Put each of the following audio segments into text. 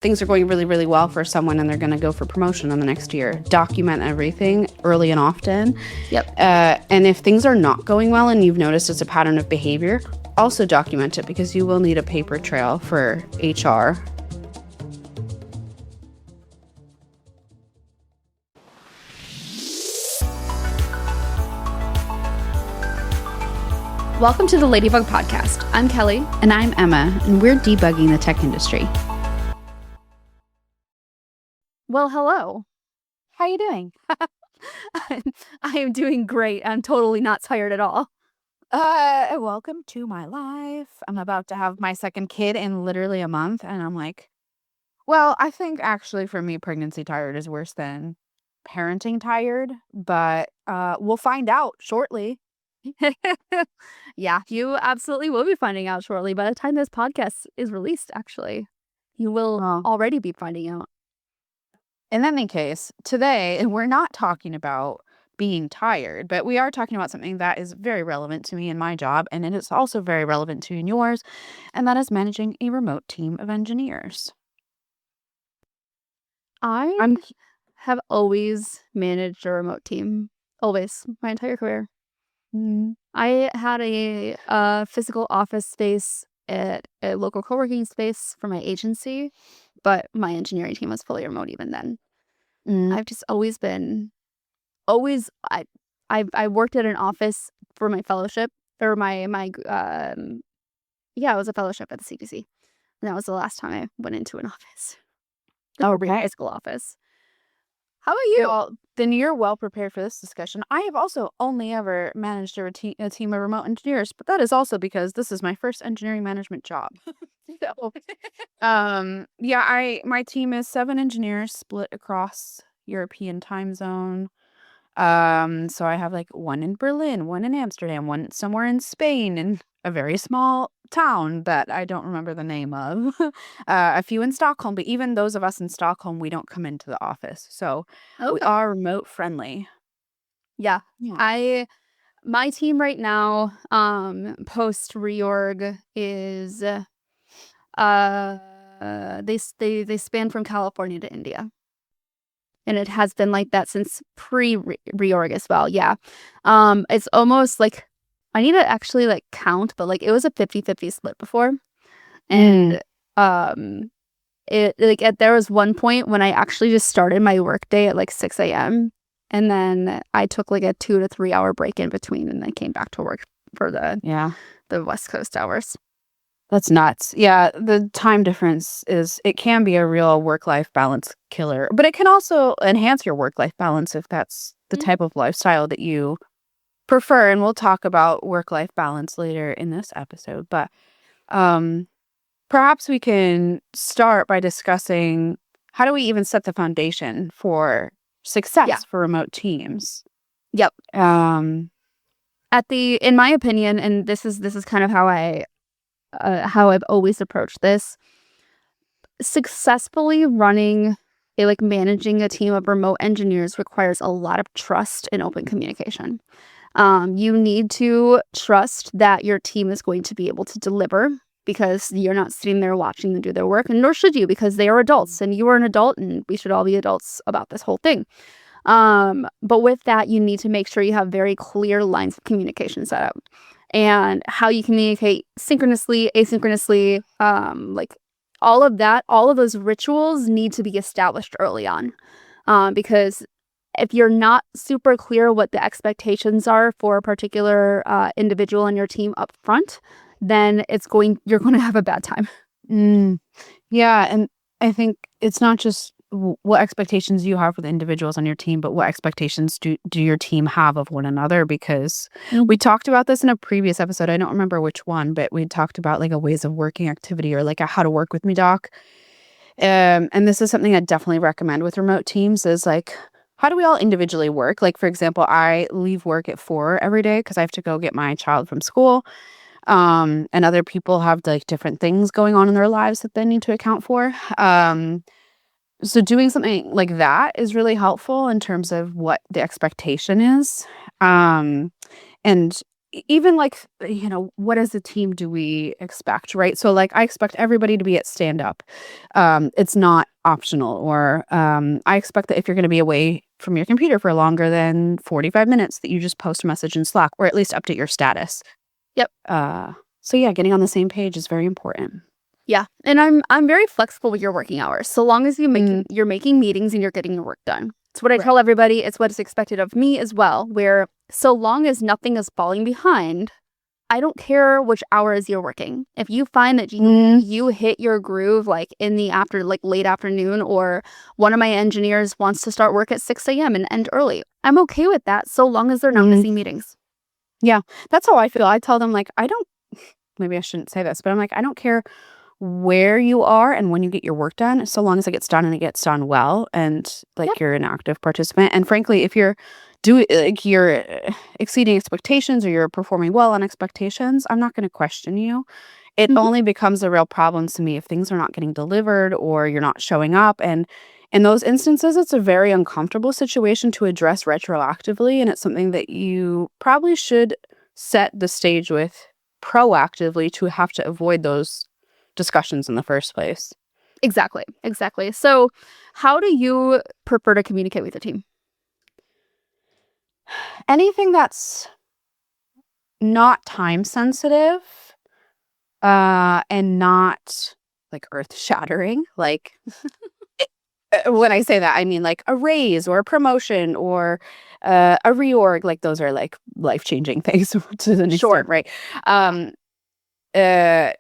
things are going really, really well for someone and they're going to go for promotion in the next year. Document everything early and often. Yep. And if things are not going well and you've noticed it's a pattern of behavior, also document it because you will need a paper trail for HR. Welcome to the Ladybug Podcast. I'm Kelly. And I'm Emma, and we're debugging the tech industry. Well, hello. How are you doing? I am doing great. I'm totally not tired at all. Welcome to my life. I'm about to have my second kid in literally a month, and I'm like, well, I think actually for me, pregnancy tired is worse than parenting tired, but we'll find out shortly. Yeah, you absolutely will be finding out shortly. By the time this podcast is released, actually, you will already be finding out. In any case, today we're not talking about being tired, but we are talking about something that is very relevant to me in my job, and it is also very relevant to you in yours, and that is managing a remote team of engineers. I have always managed a remote team. Always. My entire career. I had a physical office space at a local co-working space for my agency, but my engineering team was fully remote even then. I've just always been, I worked at an office for my fellowship, or it was a fellowship at the CDC. And that was the last time I went into an office. A physical office. How about you? Well, then you're well prepared for this discussion. I have also only ever managed a team of remote engineers, but that is also because this is my first engineering management job. So, my team is 7 engineers split across European time zone. So I have like one in Berlin, one in Amsterdam, one somewhere in Spain, in a very small town that I don't remember the name of. A few in Stockholm, but even those of us in Stockholm, we don't come into the office. So we are remote friendly. Yeah. My team right now, post reorg is they span from California to India. And it has been like that since pre-reorg as well. Yeah. It's almost like I need to actually like count, but like it was a 50-50 split before. And there was one point when I actually just started my work day at like 6 a.m. and then I took like a 2 to 3 hour break in between and then came back to work for the West Coast hours. That's nuts. Yeah, the time difference it can be a real work-life balance killer, but it can also enhance your work-life balance if that's the type of lifestyle that you prefer. And we'll talk about work-life balance later in this episode. But perhaps we can start by discussing how do we even set the foundation for success for remote teams? Yep. In my opinion, and this is kind of how I've always approached this. Successfully running managing a team of remote engineers requires a lot of trust and open communication. You need to trust that your team is going to be able to deliver because you're not sitting there watching them do their work, and nor should you because they are adults and you are an adult and we should all be adults about this whole thing. But with that, you need to make sure you have very clear lines of communication set up. And how you communicate synchronously, asynchronously, all of that, all of those rituals need to be established early on. Because if you're not super clear what the expectations are for a particular individual on your team up front, then you're going to have a bad time. Yeah, and I think it's not just what expectations you have for the individuals on your team, but what expectations do your team have of one another? Because we talked about this in a previous episode. I don't remember which one, but we talked about like a ways of working activity or like a how to work with me doc. And this is something I definitely recommend with remote teams is like, how do we all individually work? Like, for example, I leave work at 4 every day because I have to go get my child from school. And other people have like different things going on in their lives that they need to account for. So doing something like that is really helpful in terms of what the expectation is. And even like, what as a team do we expect, right? So like I expect everybody to be at stand up. It's not optional. Or I expect that if you're going to be away from your computer for longer than 45 minutes, that you just post a message in Slack or at least update your status. Yep. So yeah, getting on the same page is very important. Yeah. And I'm very flexible with your working hours. So long as you're making meetings and you're getting your work done. It's what I tell everybody. It's what is expected of me as well, where so long as nothing is falling behind, I don't care which hours you're working. If you find that you hit your groove like in the late afternoon, or one of my engineers wants to start work at 6 a.m. and end early, I'm okay with that so long as they're not missing meetings. Yeah, that's how I feel. I tell them like, maybe I shouldn't say this, but I'm like, I don't care where you are and when you get your work done, so long as it gets done and it gets done well, and like you're an active participant. And frankly, if you're exceeding expectations or you're performing well on expectations, I'm not going to question you. It only becomes a real problem to me if things are not getting delivered or you're not showing up. And in those instances, it's a very uncomfortable situation to address retroactively. And it's something that you probably should set the stage with proactively to have to avoid those discussions in the first place. Exactly. So how do you prefer to communicate with your team? Anything that's not time sensitive, and not like earth shattering. Like when I say that, I mean like a raise or a promotion or a reorg. Like those are like life changing things to an extent, right? Uh,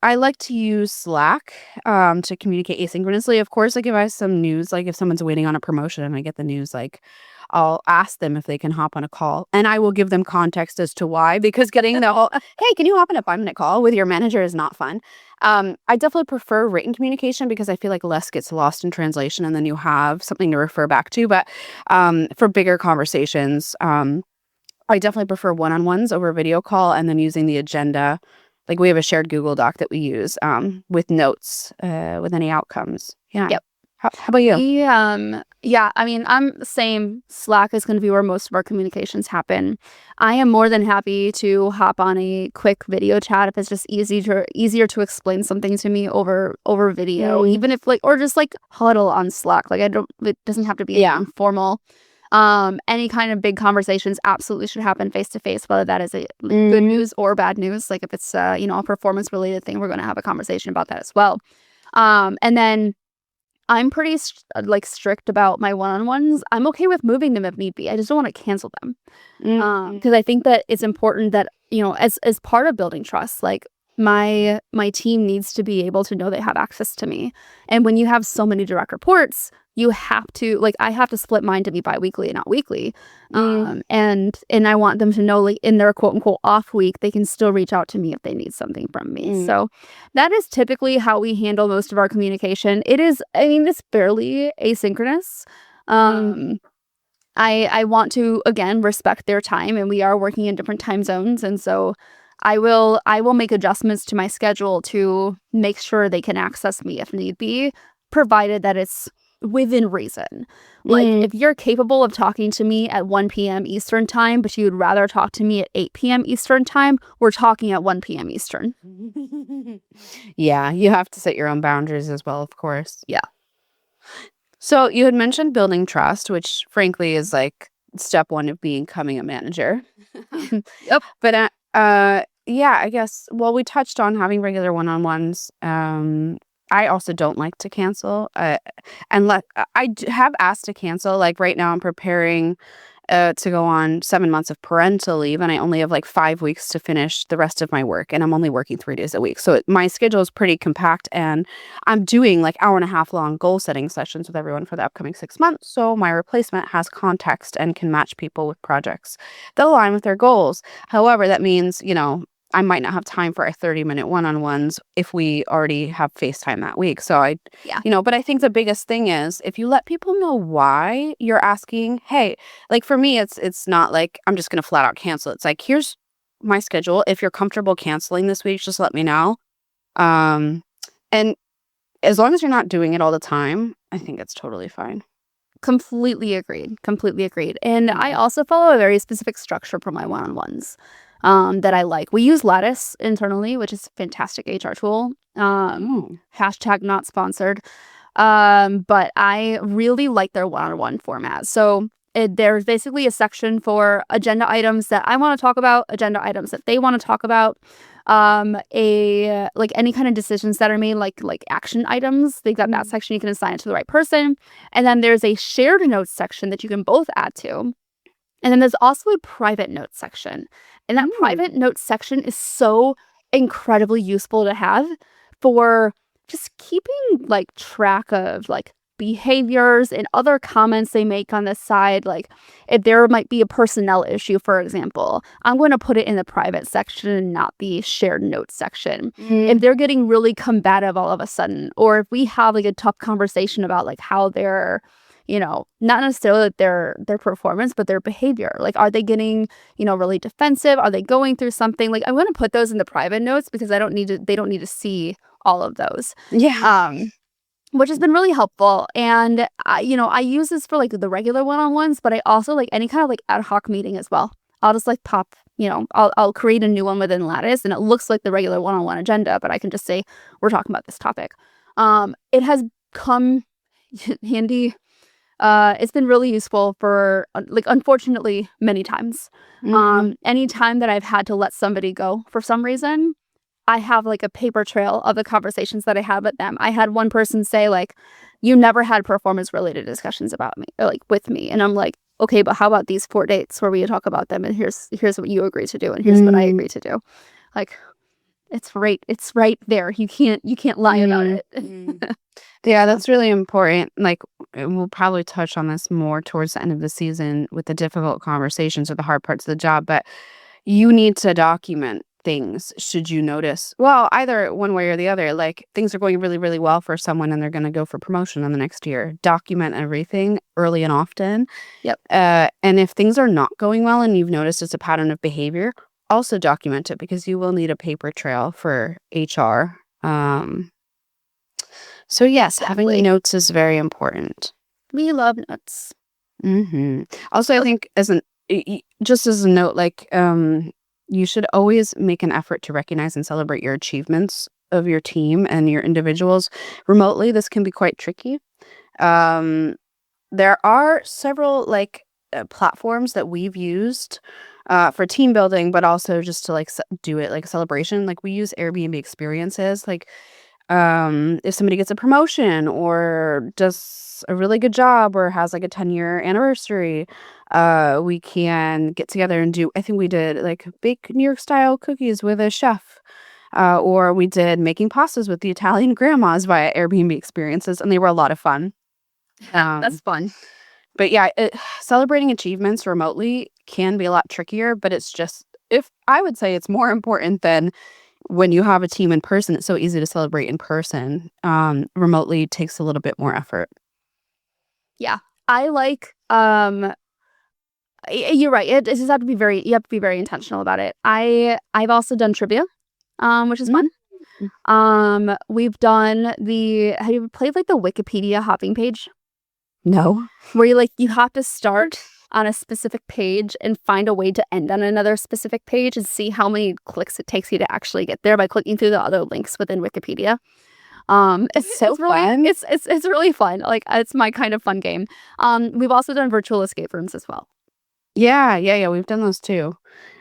I like to use Slack to communicate asynchronously. Of course, like if I have some news, like if someone's waiting on a promotion and I get the news, like I'll ask them if they can hop on a call, and I will give them context as to why, because getting the whole, hey, can you hop on a 5-minute call with your manager is not fun. I definitely prefer written communication because I feel like less gets lost in translation and then you have something to refer back to. But for bigger conversations, I definitely prefer one-on-ones over video call, and then using the agenda. Like we have a shared Google Doc that we use with notes with any outcomes. Yeah. Yep. How about you? Yeah, I mean, I'm the same. Slack is going to be where most of our communications happen. I am more than happy to hop on a quick video chat if it's just easier to explain something to me over video, even if or just like huddle on Slack. Like it doesn't have to be formal. Any kind of big conversations absolutely should happen face to face, whether that is a good news or bad news. Like if it's a performance related thing, we're going to have a conversation about that as well. And then I'm pretty strict about my one-on-ones. I'm okay with moving them if need be. I just don't want to cancel them. Because I think that it's important that, as part of building trust, like my team needs to be able to know they have access to me. And when you have so many direct reports, you have to, I have to split mine to be biweekly and not weekly. And I want them to know, like, in their quote unquote off week, they can still reach out to me if they need something from me. So that is typically how we handle most of our communication. It's fairly asynchronous. I want to, again, respect their time, and we are working in different time zones. And so I will make adjustments to my schedule to make sure they can access me if need be, provided that it's within reason. Like if you're capable of talking to me at 1 p.m. Eastern time, but you'd rather talk to me at 8 p.m. Eastern time, we're talking at 1 p.m. Eastern. Yeah, you have to set your own boundaries as well, of course. Yeah. So you had mentioned building trust, which frankly is like step one of becoming a manager. Yep. But yeah, I guess, well, we touched on having regular one-on-ones. I also don't like to cancel. I have asked to cancel. Like right now I'm preparing to go on 7 months of parental leave, and I only have like 5 weeks to finish the rest of my work, and I'm only working 3 days a week. So my schedule is pretty compact, and I'm doing like hour and a half long goal setting sessions with everyone for the upcoming 6 months. So my replacement has context and can match people with projects that align with their goals. However, that means, I might not have time for our 30-minute one-on-ones if we already have FaceTime that week. So but I think the biggest thing is if you let people know why you're asking, hey, like for me, it's not like I'm just going to flat out cancel. It's like, here's my schedule. If you're comfortable canceling this week, just let me know. And as long as you're not doing it all the time, I think it's totally fine. Completely agreed. Completely agreed. And I also follow a very specific structure for my one-on-ones that I like. We use Lattice internally, which is a fantastic HR tool. Hashtag not sponsored. But I really like their one-on-one format. So there's basically a section for agenda items that I want to talk about, agenda items that they want to talk about, like any kind of decisions that are made, like action items. They got that section, you can assign it to the right person. And then there's a shared notes section that you can both add to. And then there's also a private notes section. And that private notes section is so incredibly useful to have for just keeping like track of like behaviors and other comments they make on the side. Like if there might be a personnel issue, for example, I'm going to put it in the private section and not the shared notes section. If they're getting really combative all of a sudden, or if we have like a tough conversation about like how they're, not necessarily their performance, but their behavior. Like, are they getting, really defensive? Are they going through something? Like, I'm going to put those in the private notes because they don't need to see all of those. Yeah. Which has been really helpful. And I use this for like the regular one-on-ones, but I also like any kind of like ad hoc meeting as well. I'll just like pop, I'll create a new one within Lattice and it looks like the regular one-on-one agenda, but I can just say, we're talking about this topic. It has come handy. It's been really useful for like, unfortunately, many times. Any time that I've had to let somebody go for some reason, I have like a paper trail of the conversations that I had with them. I had one person say like, you never had performance related discussions about me, or, like with me. And I'm like, okay, but how about these 4 dates where we talk about them and here's what you agree to do and here's what I agree to do. Like it's right there. You can't lie about it. Yeah, that's really important. Like, we'll probably touch on this more towards the end of the season with the difficult conversations or the hard parts of the job, but you need to document things should you notice. Well, either one way or the other, like things are going really, really well for someone and they're going to go for promotion in the next year. Document everything early and often. Yep. And if things are not going well and you've noticed it's a pattern of behavior, also document it because you will need a paper trail for HR. So yes, having notes is very important. We love notes. Also, I think just as a note, like you should always make an effort to recognize and celebrate your achievements of your team and your individuals. Remotely, this can be quite tricky. There are several like platforms that we've used for team building, but also just to like do it like a celebration. Like we use Airbnb experiences, like if somebody gets a promotion or does a really good job or has like a 10-year anniversary, we can get together and I think we did like bake New York style cookies with a chef. Or we did making pastas with the Italian grandmas via Airbnb experiences, and they were a lot of fun. That's fun. But yeah, celebrating achievements remotely can be a lot trickier, but I would say it's more important than when you have a team in person. It's so easy to celebrate in person. Remotely takes a little bit more effort. Yeah. I like, you're right. You have to be very intentional about it. I've also done trivia, which is fun. We've done have you played like the Wikipedia hopping page? No. Where you have to start on a specific page and find a way to end on another specific page and see how many clicks it takes you to actually get there by clicking through the other links within Wikipedia. It's so fun. It's really fun. Like it's my kind of fun game. We've also done virtual escape rooms as well. Yeah. We've done those too.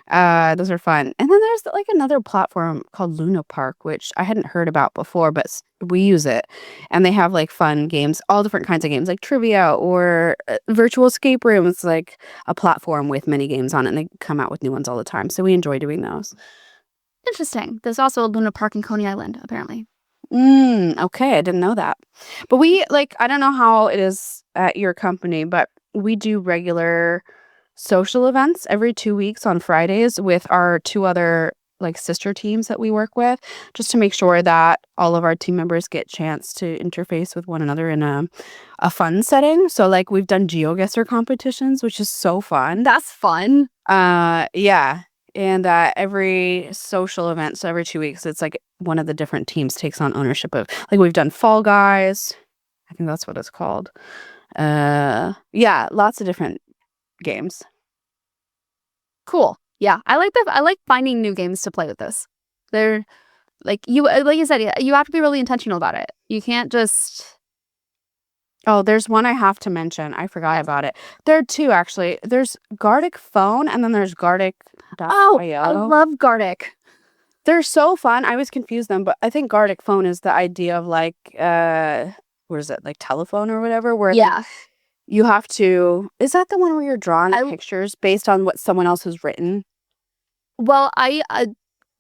Those are fun. And then there's like another platform called Luna Park, which I hadn't heard about before, but we use it. And they have like fun games, all different kinds of games, like trivia or virtual escape rooms, like a platform with many games on it. And they come out with new ones all the time. So we enjoy doing those. Interesting. There's also a Luna Park in Coney Island, apparently. Okay, I didn't know that. But we I don't know how it is at your company, but we do regular social events every 2 weeks on Fridays with our 2 other like sister teams that we work with, just to make sure that all of our team members get chance to interface with one another in a fun setting. So like we've done GeoGuessr competitions, which is so fun. That's fun. Yeah. And every social event, so every 2 weeks, it's like one of the different teams takes on ownership of, like we've done Fall Guys. I think that's what it's called. Yeah, lots of different games. Cool. Yeah, I like finding new games to play with this. They're like you said, you have to be really intentional about it. You can't just. Oh, there's one I have to mention. I forgot about it. There are two actually. There's Gartic Phone and then there's Gartic.io. Oh, I love Gartic. They're so fun. I always confuse them, but I think Gartic Phone is the idea of like what is it, like telephone or whatever, where Yeah. you have to, is that the one where you're drawing pictures based on what someone else has written? Well,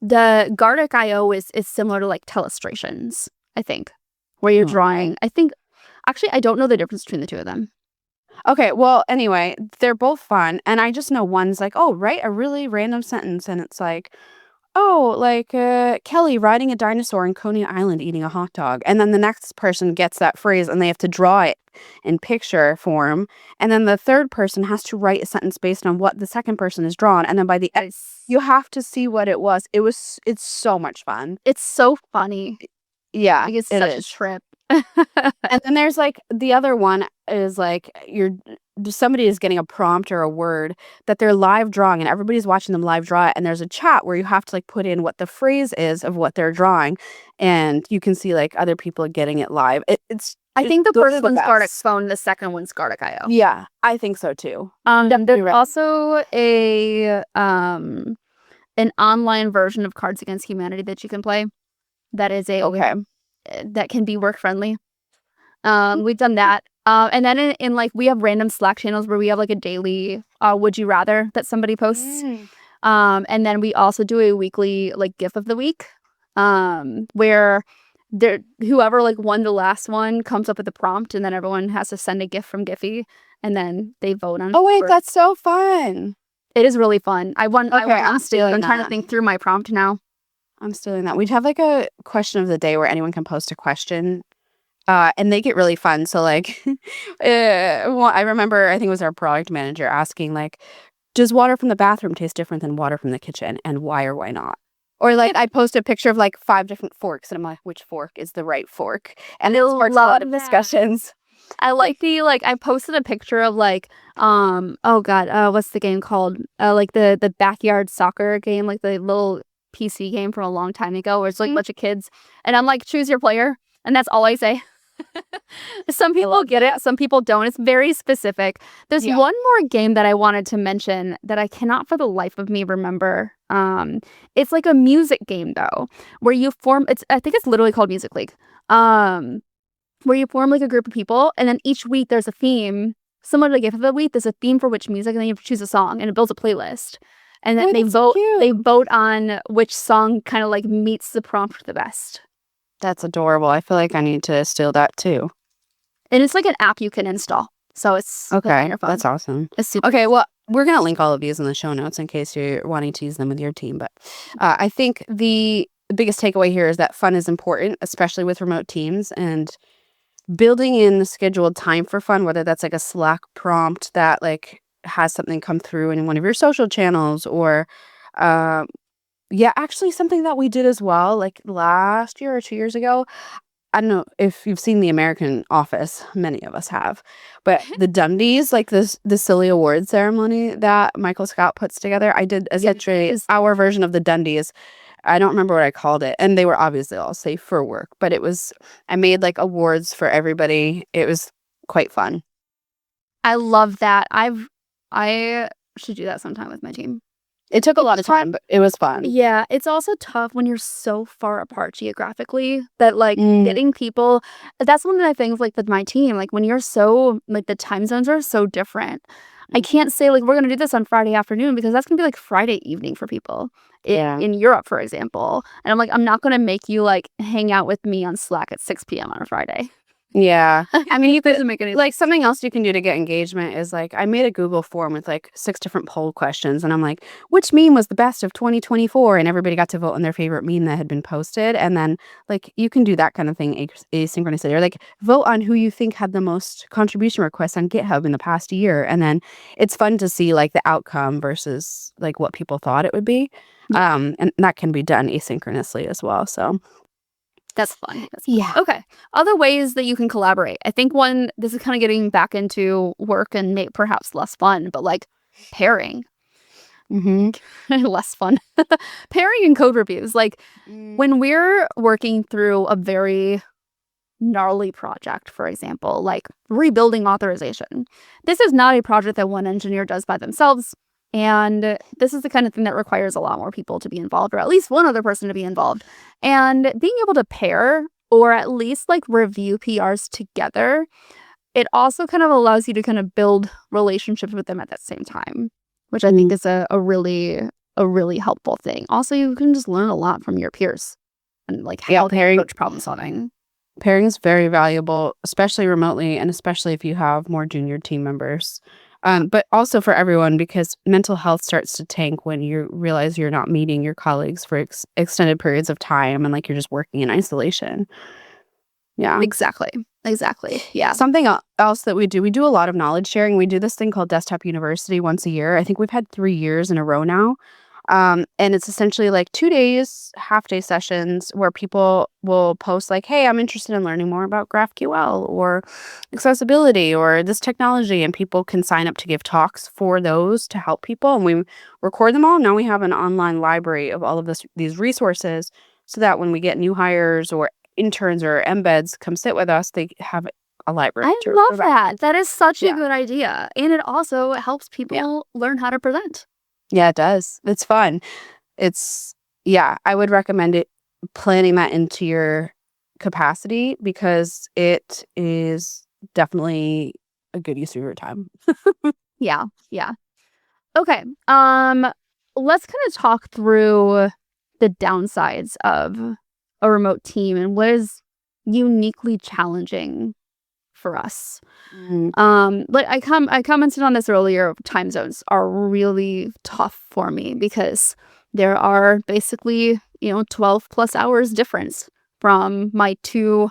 the Gartic.io is similar to like Telestrations, I think, where you're drawing. I think, actually, I don't know the difference between the two of them. Okay, well, anyway, they're both fun, and I just know one's like, oh, write a really random sentence, and it's like, oh, like Kelly riding a dinosaur in Coney Island eating a hot dog. And then the next person gets that phrase and they have to draw it in picture form. And then the third person has to write a sentence based on what the second person has drawn. And then by the end, you have to see what it was. It's so much fun. It's so funny. Yeah, like, it's such a trip. And then there's like the other one is like somebody is getting a prompt or a word that they're live drawing and everybody's watching them live draw it, and there's a chat where you have to like put in what the phrase is of what they're drawing, and you can see like other people getting it live. I think the first one's Gartic Phone, the second one's Gartic.io. Yeah, I think so too. There's also an online version of Cards Against Humanity that you can play. That is that can be work friendly. We've done that. And then in like, we have random Slack channels where we have like a daily would you rather that somebody posts. And then we also do a weekly like GIF of the week, where whoever like won the last one comes up with a prompt, and then everyone has to send a GIF from Giphy, and then they vote on. Oh wait, that's so fun. It is really fun. I won. Okay, I'm trying to think through my prompt now. I'm stealing that. We'd have like a question of the day where anyone can post a question, and they get really fun. So like, well, I remember, I think it was our product manager asking like, does water from the bathroom taste different than water from the kitchen, and why or why not? Or like, I post a picture of like 5 different forks, and I'm like, which fork is the right fork? And it sparks a lot of discussions. I like I posted a picture of like, oh god, what's the game called? Like the backyard soccer game, like the little PC game from a long time ago, where it's like a bunch of kids, and I'm like, choose your player, and that's all I say. Some people get it, some people don't. It's very specific. There's one more game that I wanted to mention that I cannot for the life of me remember. It's like a music game though, where you form. I think it's literally called Music League. Where you form like a group of people, and then each week there's a theme. Similar to the Gift of the Week, there's a theme for which music, and then you have to choose a song, and it builds a playlist. And then they vote. Cute. They vote on which song kind of like meets the prompt the best. That's adorable. I feel like I need to steal that too. And it's like an app you can install, so it's okay. That's awesome. It's super okay. Well, we're gonna link all of these in the show notes in case you're wanting to use them with your team. But I think the biggest takeaway here is that fun is important, especially with remote teams, and building in the scheduled time for fun, whether that's like a Slack prompt that like has something come through in one of your social channels, or actually something that we did as well like last year or 2 years ago. I don't know if you've seen The American Office. Many of us have. But the Dundies, like the silly award ceremony that Michael Scott puts together, I did essentially our version of the Dundies. I don't remember what I called it. And they were obviously all safe for work. But I made like awards for everybody. It was quite fun. I love that. I should do that sometime with my team. It took a lot of time, but it was fun. Yeah, it's also tough when you're so far apart geographically that like getting people. That's one of the things like with my team. Like when you're so like the time zones are so different. I can't say like we're gonna do this on Friday afternoon because that's gonna be like Friday evening for people in Europe, for example. And I'm like, I'm not gonna make you like hang out with me on Slack at 6 p.m. on a Friday. Yeah. I mean, you could make any like something else you can do to get engagement is like I made a Google form with like 6 different poll questions, and I'm like, which meme was the best of 2024? And everybody got to vote on their favorite meme that had been posted. And then like you can do that kind of thing asynchronously, or like vote on who you think had the most contribution requests on GitHub in the past year. And then it's fun to see like the outcome versus like what people thought it would be. And that can be done asynchronously as well. So That's fun. Yeah. Okay. Other ways that you can collaborate. I think this is kind of getting back into work and perhaps less fun, but like pairing. Less fun. Pairing and code reviews. Like when we're working through a very gnarly project, for example, like rebuilding authorization, this is not a project that one engineer does by themselves. And this is the kind of thing that requires a lot more people to be involved, or at least one other person to be involved. And being able to pair or at least like review PRs together, it also kind of allows you to kind of build relationships with them at that same time, which I think is a really helpful thing. Also, you can just learn a lot from your peers and like how they approach problem solving. Pairing is very valuable, especially remotely, and especially if you have more junior team members. But also for everyone, because mental health starts to tank when you realize you're not meeting your colleagues for extended periods of time and like you're just working in isolation. Yeah. Exactly. Yeah. Something else that we do a lot of knowledge sharing. We do this thing called Desktop University once a year. I think we've had 3 years in a row now. And it's essentially like 2 days, half-day sessions where people will post like, hey, I'm interested in learning more about GraphQL or accessibility or this technology. And people can sign up to give talks for those to help people. And we record them all. Now we have an online library of all of these resources so that when we get new hires or interns or embeds come sit with us, they have a library. I love that. That is such a good idea. And it also helps people learn how to present. Yeah, it does. It's fun. I would recommend planning that into your capacity because it is definitely a good use of your time. Yeah. Okay. Let's kind of talk through the downsides of a remote team and what is uniquely challenging for us. Like I commented on this earlier, time zones are really tough for me because there are basically 12 plus hours difference from my two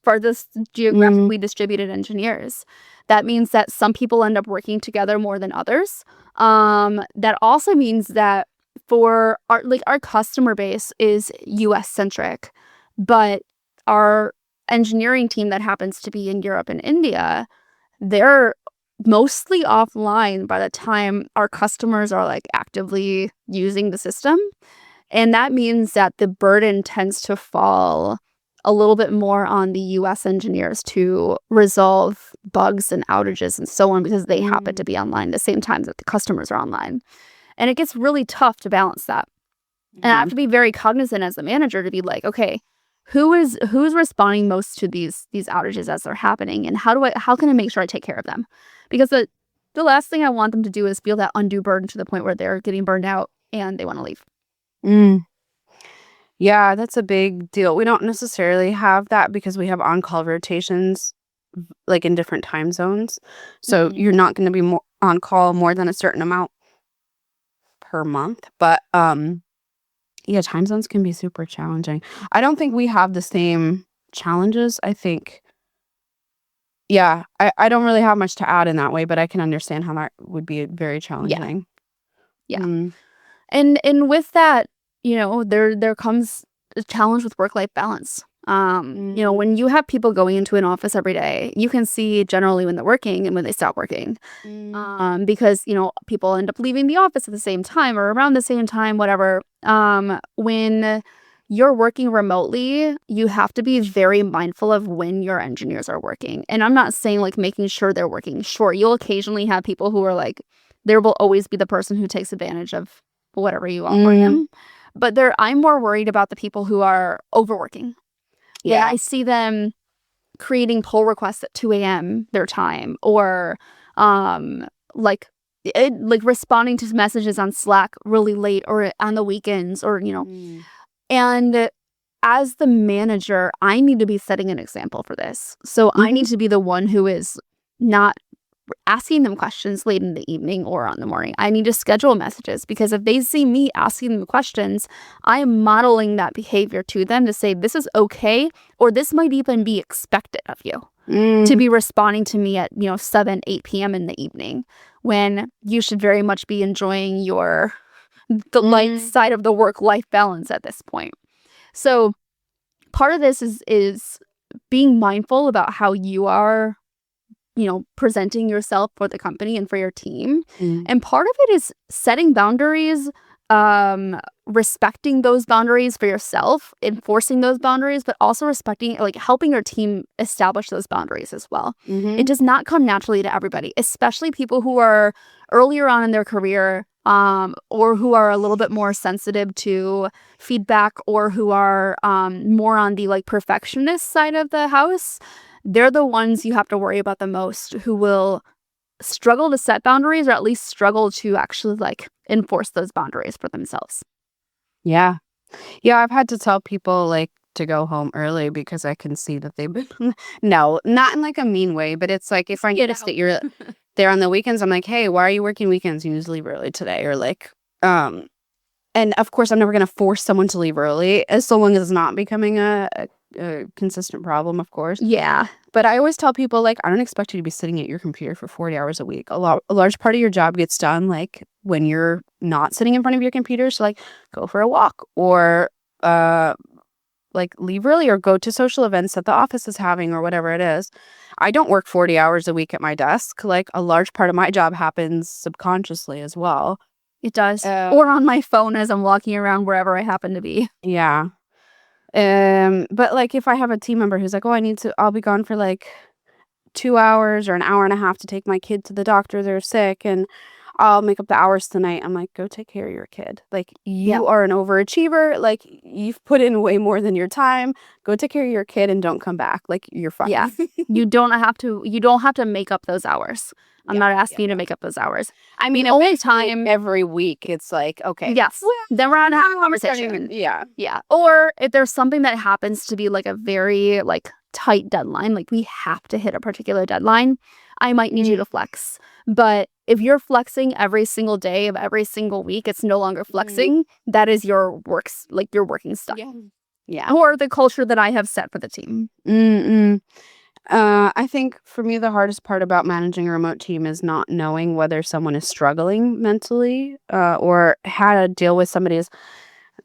farthest geographically distributed engineers. That means that some people end up working together more than others. That also means that for our customer base is US centric, but our engineering team that happens to be in Europe and India, they're mostly offline by the time our customers are like actively using the system. And that means that the burden tends to fall a little bit more on the US engineers to resolve bugs and outages and so on because they happen to be online at the same time that the customers are online. And it gets really tough to balance that. And I have to be very cognizant as the manager to be like, okay, who's responding most to these outages as they're happening, and how can I make sure I take care of them? Because the last thing I want them to do is feel that undue burden to the point where they're getting burned out and they want to leave. Yeah, that's a big deal. We don't necessarily have that because we have on-call rotations like in different time zones. So you're not going to be on call more than a certain amount per month. But time zones can be super challenging. I don't think we have the same challenges. I think, I don't really have much to add in that way, but I can understand how that would be very challenging. Yeah. And with that, there comes a challenge with work-life balance. When you have people going into an office every day, you can see generally when they're working and when they stop working. Because, people end up leaving the office at the same time or around the same time, whatever. When you're working remotely, you have to be very mindful of when your engineers are working. And I'm not saying like making sure they're working. Sure, you'll occasionally have people who are like, there will always be the person who takes advantage of whatever you offer them. But I'm more worried about the people who are overworking. Yeah, I see them creating pull requests at 2 a.m. their time, or responding to messages on Slack really late or on the weekends, or And as the manager, I need to be setting an example for this. So I need to be the one who is not asking them questions late in the evening or on the morning. I need to schedule messages because if they see me asking them questions, I am modeling that behavior to them to say this is okay, or this might even be expected of you to be responding to me at 7, 8 p.m. in the evening when you should very much be enjoying the light side of the work-life balance at this point. So part of this is being mindful about how you are, presenting yourself for the company and for your team. And part of it is setting boundaries, respecting those boundaries for yourself, enforcing those boundaries, but also respecting, like, helping your team establish those boundaries as well. It does not come naturally to everybody, especially people who are earlier on in their career, or who are a little bit more sensitive to feedback, or who are more on the, like, perfectionist side of the house. They're the ones you have to worry about the most, who will struggle to set boundaries, or at least struggle to actually, like, enforce those boundaries for themselves. Yeah. Yeah, I've had to tell people, like, to go home early because I can see that they've been no, not in, like, a mean way, but it's like, if I Get notice out. that you're there on the weekends, I'm like, "Hey, why are you working weekends? You need to leave early today," or, like, and, of course, I'm never gonna force someone to leave early, as so long as it's not becoming a consistent problem, of course. Yeah. But I always tell people, like, I don't expect you to be sitting at your computer for 40 hours a week. A large part of your job gets done, like, when you're not sitting in front of your computer. So, like, go for a walk, or, like, leave early, or go to social events that the office is having, or whatever it is. I don't work 40 hours a week at my desk. Like, a large part of my job happens subconsciously as well. It does. Or on my phone as I'm walking around wherever I happen to be. Yeah. But, like, if I have a team member who's like, "Oh, I'll be gone for, like, 2 hours or an hour and a half to take my kid to the doctor, they're sick, and I'll make up the hours tonight." I'm like, "Go take care of your kid. Like, you are an overachiever. Like, you've put in way more than your time. Go take care of your kid and don't come back. Like, you're fine." Yeah. You don't have to make up those hours. I'm not asking you to make up those hours. I mean, The only eventually, time every week, it's like, okay. Yes. Then we're on a conversation. Yeah. Yeah. Or if there's something that happens to be, like, a very, like, tight deadline, like, we have to hit a particular deadline, I might need you to flex. But if you're flexing every single day of every single week, it's no longer flexing. That is your your working stuff. Yeah. Or the culture that I have set for the team. I think for me, the hardest part about managing a remote team is not knowing whether someone is struggling mentally, or how to deal with somebody's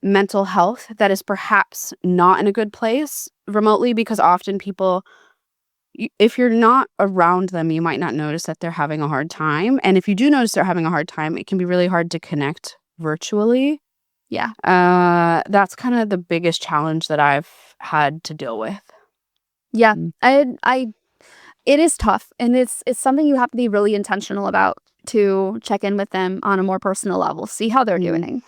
mental health that is perhaps not in a good place remotely, because often people, if you're not around them, you might not notice that they're having a hard time. And if you do notice they're having a hard time, it can be really hard to connect virtually. Yeah. That's kind of the biggest challenge that I've had to deal with. Yeah. It is tough, and it's something you have to be really intentional about, to check in with them on a more personal level, see how they're doing.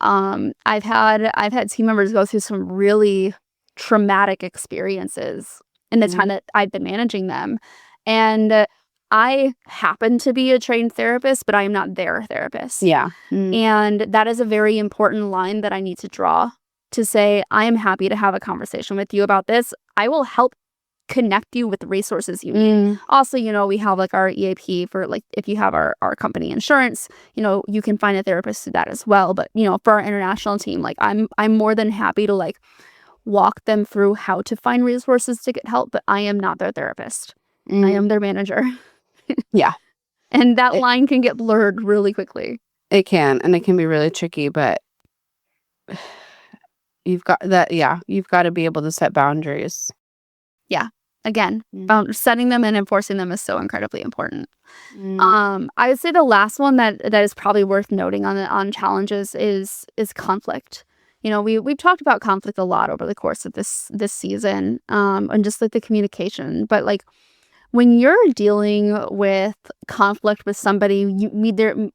I've had team members go through some really traumatic experiences in the time that I've been managing them, and I happen to be a trained therapist, but I am not their therapist. Yeah. And that is a very important line that I need to draw, to say, I am happy to have a conversation with you about this. I will help connect you with the resources you need. Also, we have, like, our EAP for, like, if you have our company insurance, you can find a therapist through that as well. But, for our international team, like, I'm more than happy to, like, walk them through how to find resources to get help, but I am not their therapist. I am their manager. Yeah. And that line can get blurred really quickly. It can, and it can be really tricky, but you've got to be able to set boundaries. Yeah. Again, setting them and enforcing them is so incredibly important. I would say the last one that is probably worth noting on challenges is conflict. We've talked about conflict a lot over the course of this season, and just, like, the communication. But, like, when you're dealing with conflict with somebody,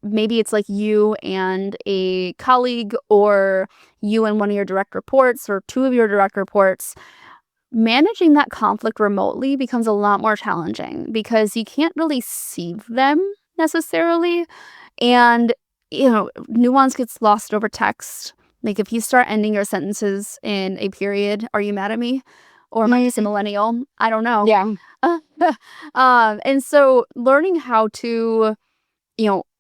maybe it's like you and a colleague, or you and one of your direct reports, or two of your direct reports. Managing that conflict remotely becomes a lot more challenging, because you can't really see them necessarily. And, nuance gets lost over text. Like, if you start ending your sentences in a period, "Are you mad at me?" Or, "Am I just a millennial?" I don't know. Yeah. And so learning how to,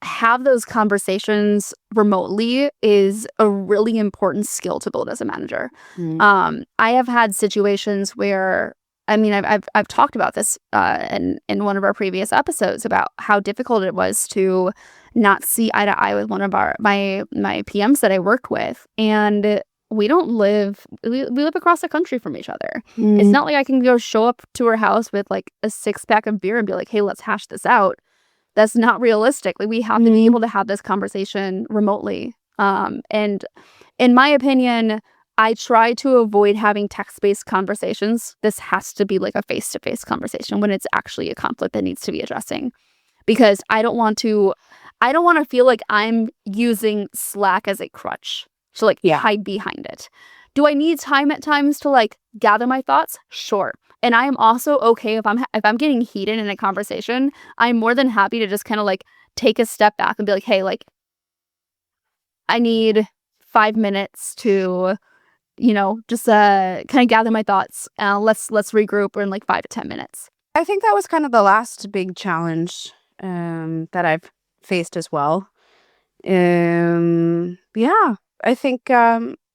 have those conversations remotely is a really important skill to build as a manager. I have had situations where, I mean, I've talked about this in one of our previous episodes, about how difficult it was to not see eye to eye with one of my PMs that I worked with. And we live across the country from each other. Mm. It's not like I can go show up to her house with like a 6-pack of beer and be like, hey, let's hash this out. That's not realistic. Like, we have to be able to have this conversation remotely. And in my opinion, I try to avoid having text-based conversations. This has to be like a face-to-face conversation when it's actually a conflict that needs to be addressing. Because I don't want to feel like I'm using Slack as a crutch to like hide behind it. Do I need time at times to like gather my thoughts? Sure. And I am also okay if I'm getting heated in a conversation. I'm more than happy to just kind of like take a step back and be like, hey, like, I need 5 minutes to, just kind of gather my thoughts. Let's regroup. We're in like 5 to 10 minutes. I think that was kind of the last big challenge that I've faced as well. Yeah, I think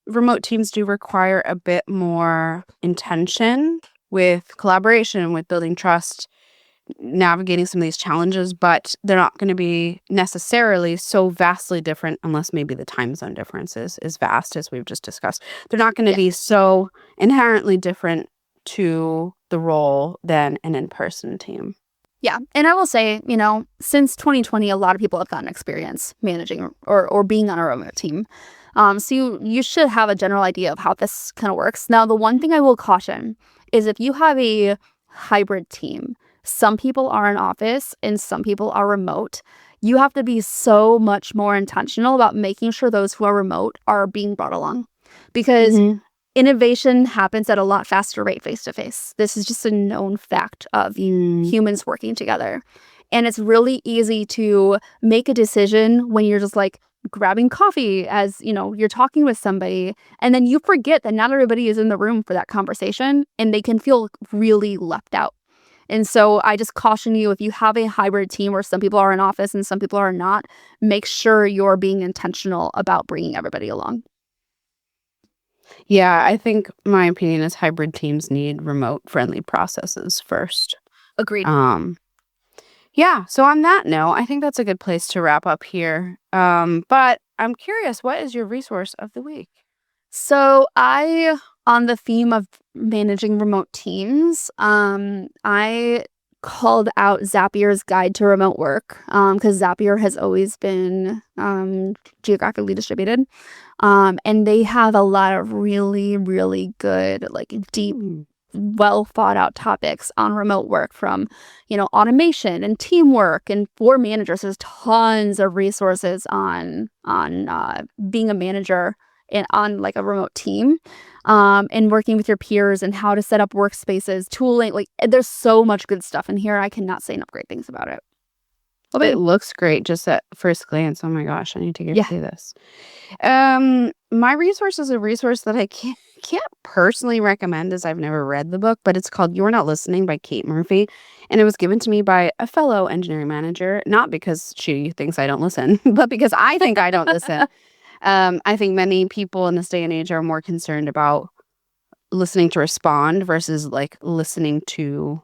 remote teams do require a bit more intention with collaboration, with building trust, navigating some of these challenges, but they're not going to be necessarily so vastly different unless maybe the time zone difference is vast, as we've just discussed. They're not going to be so inherently different to the role than an in-person team. Yeah. And I will say, since 2020, a lot of people have gotten experience managing or being on a remote team. So you should have a general idea of how this kind of works. Now, the one thing I will caution is if you have a hybrid team, some people are in office and some people are remote. You have to be so much more intentional about making sure those who are remote are being brought along, because innovation happens at a lot faster rate face-to-face. This is just a known fact of humans working together. And it's really easy to make a decision when you're just like grabbing coffee as, you're talking with somebody, and then you forget that not everybody is in the room for that conversation, and they can feel really left out. And so I just caution you, if you have a hybrid team where some people are in office and some people are not, make sure you're being intentional about bringing everybody along. Yeah, I think my opinion is hybrid teams need remote-friendly processes first. Agreed. Yeah, so on that note, I think that's a good place to wrap up here. But I'm curious, what is your resource of the week? So on the theme of managing remote teams, I called out Zapier's Guide to Remote Work, because Zapier has always been geographically distributed. And they have a lot of really, really good, like deep, well thought out topics on remote work, from, automation and teamwork. And for managers, there's tons of resources on being a manager on like a remote team, and working with your peers and how to set up workspaces, tooling. Like, there's so much good stuff in here. I cannot say enough great things about it. It looks great just at first glance. Oh my gosh, I need to get through this. My resource is a resource that I can't personally recommend, as I've never read the book, but it's called You're Not Listening by Kate Murphy. And it was given to me by a fellow engineering manager, not because she thinks I don't listen, but because I think I don't listen. I think many people in this day and age are more concerned about listening to respond versus like listening to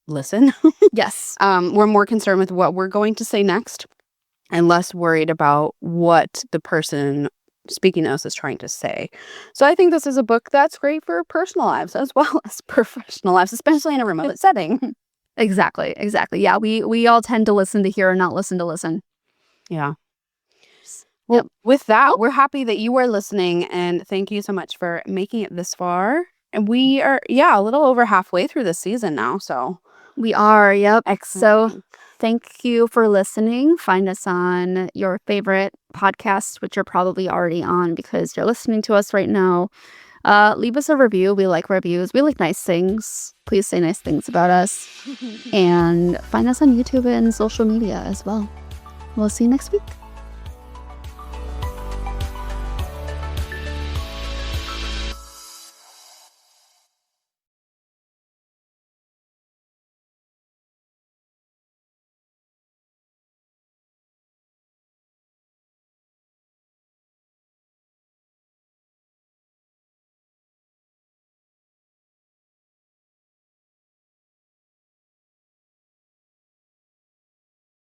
listen. Yes. We're more concerned with what we're going to say next and less worried about what the person speaking to us is trying to say. So I think this is a book that's great for personal lives as well as professional lives, especially in a remote setting. Exactly. Yeah, we all tend to listen to hear and not listen to listen. Yeah. Well, with that, we're happy that you are listening, and thank you so much for making it this far. And we are, a little over halfway through the season now, so. We are, yep. Excellent. So thank you for listening. Find us on your favorite podcasts, which you're probably already on because you're listening to us right now. Leave us a review. We like reviews. We like nice things. Please say nice things about us. And find us on YouTube and social media as well. We'll see you next week.